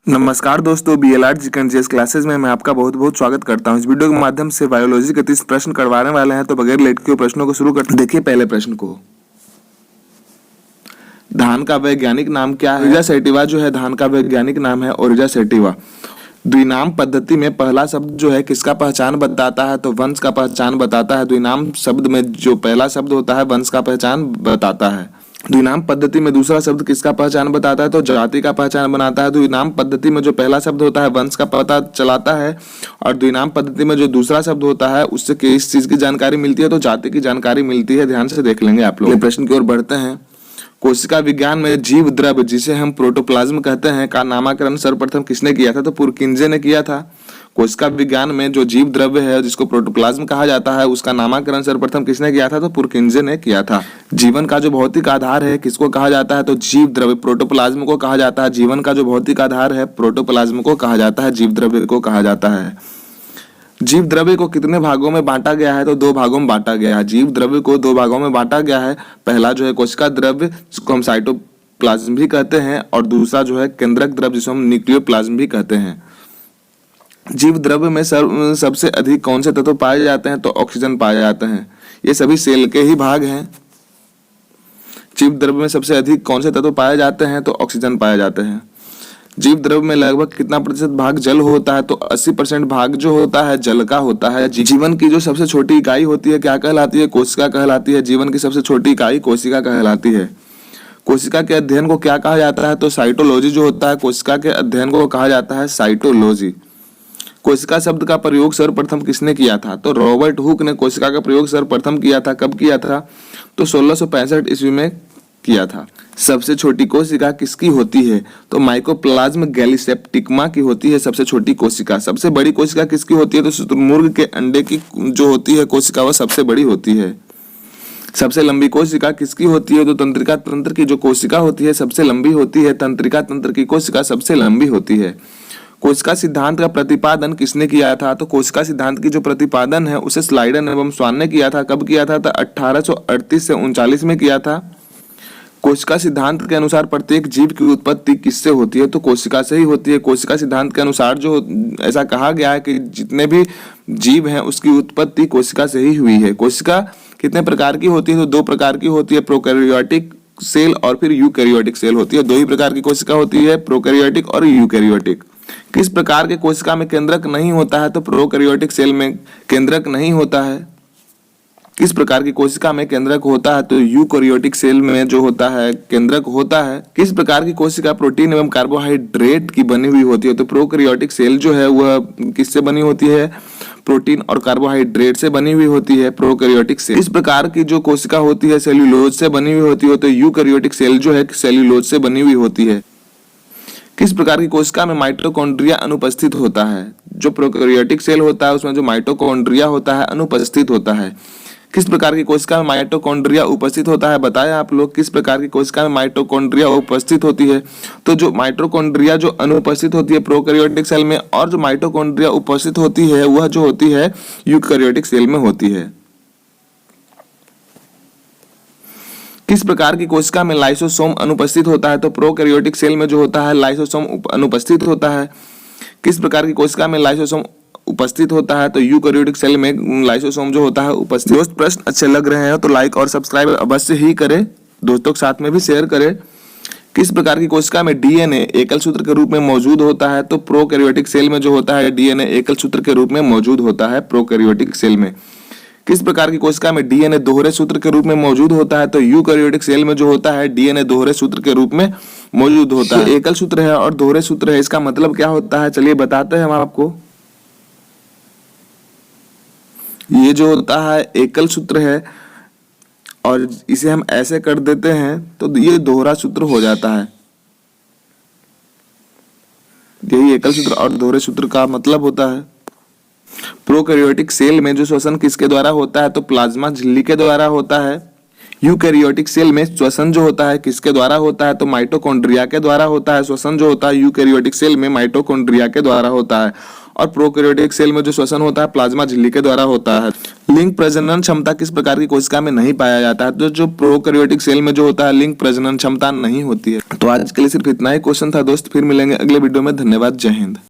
नमस्कार दोस्तों, BLR GS classes में मैं आपका बहुत बहुत स्वागत करता हूं। इस वीडियो के माध्यम से बायोलॉजी के 30 प्रश्न करवाने वाले हैं, तो बगैर लेट के प्रश्नों को शुरू करते हैं। देखिए पहले प्रश्न को, धान का वैज्ञानिक नाम क्या है? ओरिजा सैटिवा जो है धान का वैज्ञानिक नाम है, ओरिजा सैटिवा। द्विनाम पद्धति में पहला शब्द जो है किसका पहचान बताता है? तो वंश का पहचान बताता है। द्विनाम शब्द में जो पहला शब्द होता है वंश का पहचान बताता है। द्विनाम पद्धति में दूसरा शब्द किसका पहचान बताता है? तो जाति का पहचान बनाता है। द्विनाम पद्धति में जो पहला शब्द होता है वंश का पता चलाता है, और द्विनाम पद्धति में जो दूसरा शब्द होता है उससे किस चीज की जानकारी मिलती है? तो जाति की जानकारी मिलती है। ध्यान से देख लेंगे आप लोग। प्रश्न की ओर बढ़ते हैं। कोशिका विज्ञान में जीव द्रव्य जिसे हम प्रोटोप्लाज्म कहते हैं का नामकरण सर्वप्रथम किसने किया था? तो पुरकिंजे ने किया था। कोशिका विज्ञान में जो जीव द्रव्य है जिसको प्रोटोप्लाज्म कहा जाता है उसका नामकरण सर्वप्रथम किसने किया था? तो पुरकिंजे ने किया था। जीवन का जो भौतिक आधार है किसको कहा जाता है? तो जीव द्रव्य प्रोटोप्लाज्म को कहा जाता है। जीवन का जो भौतिक आधार है प्रोटोप्लाज्म को कहा जाता है, जीव द्रव्य को कहा जाता है। जीव द्रव्य को कितने भागों में बांटा गया है? तो 2 भागों में बांटा गया है। जीव द्रव्य को 2 भागों में बांटा गया है। पहला जो है कोशिका द्रव्य जिसको हम साइटोप्लाज्म भी कहते हैं, और दूसरा जो है केंद्रक द्रव्य जिसको हम न्यूक्लियोप्लाज्म भी कहते हैं। जीव द्रव्य में सबसे अधिक कौन से तत्व पाए जाते हैं? तो ऑक्सीजन पाए जाते हैं। ये सभी सेल के ही भाग हैं। जीव द्रव्य में सबसे अधिक कौन से तत्व पाए जाते हैं? तो ऑक्सीजन पाए जाते हैं। जीव द्रव्य में लगभग कितना प्रतिशत भाग जल होता है? तो 80% भाग जो होता है जल का होता है। जीवन की जो सबसे छोटी इकाई होती है क्या कहलाती है? कोशिका कहलाती है। जीवन की सबसे छोटी इकाई कोशिका कहलाती है। कोशिका के अध्ययन को क्या कहा जाता है? तो साइटोलॉजी जो होता है कोशिका के अध्ययन को कहा जाता है साइटोलॉजी। कोशिका शब्द का प्रयोग सर्वप्रथम किसने किया था? तो रॉबर्ट हुक ने कोशिका का प्रयोग सर्वप्रथम किया था। कब किया था? तो 1665 ईस्वी में किया था। सबसे छोटी कोशिका किसकी होती है? तो माइकोप्लाज्म गैलीसेप्टिकमा की होती है सबसे छोटी कोशिका। सबसे बड़ी कोशिका किसकी होती है? तो शुतुरमुर्ग के अंडे की जो होती है कोशिका वह सबसे बड़ी होती है। सबसे लंबी कोशिका किसकी होती है? तो तंत्रिका तंत्र की जो कोशिका होती है सबसे लंबी होती है। तंत्रिका तंत्र की कोशिका सबसे लंबी होती है। कोशिका सिद्धांत का प्रतिपादन किसने किया था? तो कोशिका सिद्धांत की जो प्रतिपादन है उसे स्लाइडन एवं स्वान ने किया था। कब किया था? तो 1838 से 39 में किया था। कोशिका सिद्धांत के अनुसार प्रत्येक जीव की उत्पत्ति किससे होती है? तो कोशिका से ही होती है। कोशिका सिद्धांत के अनुसार जो ऐसा कहा गया है कि जितने भी जीव हैं उसकी उत्पत्ति कोशिका से ही हुई है। कोशिका कितने प्रकार की होती है? तो 2 प्रकार की होती है, प्रोकैरियोटिक सेल और फिर यूकैरियोटिक सेल होती है। 2 ही प्रकार की कोशिका होती है, प्रोकैरियोटिक और यूकैरियोटिक। किस प्रकार के कोशिका में केंद्रक नहीं होता है? तो प्रोकैरियोटिक सेल में केंद्रक नहीं होता है। किस प्रकार की कोशिका में केंद्रक होता है? तो यूकैरियोटिक सेल में जो होता है केंद्रक होता है। किस प्रकार की कोशिका प्रोटीन एवं कार्बोहाइड्रेट की बनी हुई होती है? तो प्रोकैरियोटिक सेल जो है वह किससे बनी होती है? प्रोटीन और कार्बोहाइड्रेट से बनी हुई होती है प्रोकैरियोटिक सेल। इस प्रकार की जो कोशिका होती है सेल्यूलोज से बनी हुई होती है। तो यूकैरियोटिक सेल जो है सेल्यूलोज से बनी हुई होती है। किस प्रकार की कोशिका में माइटोकॉन्ड्रिया अनुपस्थित होता है? जो प्रोकैरियोटिक सेल होता है उसमें जो माइटोकॉन्ड्रिया होता है अनुपस्थित होता है। किस प्रकार की कोशिका में माइटोकॉन्ड्रिया उपस्थित होता है? बताया आप लोग किस प्रकार की कोशिका में माइटोकॉन्ड्रिया उपस्थित होती है? तो जो माइटोकॉन्ड्रिया जो अनुपस्थित होती है प्रोकैरियोटिक सेल में, और जो माइटोकॉन्ड्रिया उपस्थित होती है वह जो होती है यूकैरियोटिक सेल में होती है। किस प्रकार की कोशिका में लाइसोसोम अनुपस्थित होता है? तो प्रोकैरियोटिक सेल में जो होता है लाइसोसोम अनुपस्थित होता है। किस प्रकार की कोशिका में लाइसोसोम उपस्थित होता है? तो यूकैरियोटिक सेल में लाइसोसोम जो होता है उपस्थित। दोस्त प्रश्न अच्छे लग रहे हैं तो लाइक और सब्सक्राइब अवश्य ही करें, दोस्तों के साथ में भी शेयर करें। किस प्रकार की कोशिका में डीएनए एकल सूत्र के रूप में मौजूद होता है? तो प्रोकैरियोटिक सेल में जो होता है डीएनए एकल सूत्र के रूप में मौजूद होता है प्रोकैरियोटिक सेल में। किस प्रकार की कोशिका में डीएनए दोहरे सूत्र के रूप में मौजूद होता है? तो यूकैरियोटिक सेल में जो होता है डीएनए दोहरे सूत्र के रूप में मौजूद होता है। एकल सूत्र है और दोहरे सूत्र है, इसका मतलब क्या होता है चलिए बताते हैं हम आपको। ये जो होता है एकल सूत्र है और इसे हम ऐसे कर देते हैं तो ये दोहरा सूत्र हो जाता है। यही एकल सूत्र और दोहरे सूत्र का मतलब होता है। प्रोकैरियोटिक सेल में जो श्वसन किसके द्वारा होता है? तो प्लाज्मा झिल्ली के द्वारा होता है। यूकैरियोटिक सेल में श्वसन जो होता है किसके द्वारा होता है? तो माइटोकॉन्ड्रिया के द्वारा होता है। श्वसन जो होता है यूकैरियोटिक सेल में माइटोकॉन्ड्रिया के द्वारा होता है, और प्रोकैरियोटिक सेल में जो श्वसन होता है प्लाज्मा झिल्ली के द्वारा होता है। लिंग प्रजनन क्षमता किस प्रकार की कोशिका में नहीं पाया जाता है? तो जो प्रोकैरियोटिक सेल में जो होता है लिंग प्रजनन क्षमता नहीं होती है। तो आज के लिए सिर्फ इतना ही क्वेश्चन था दोस्त, फिर मिलेंगे अगले वीडियो में। धन्यवाद, जय हिंद।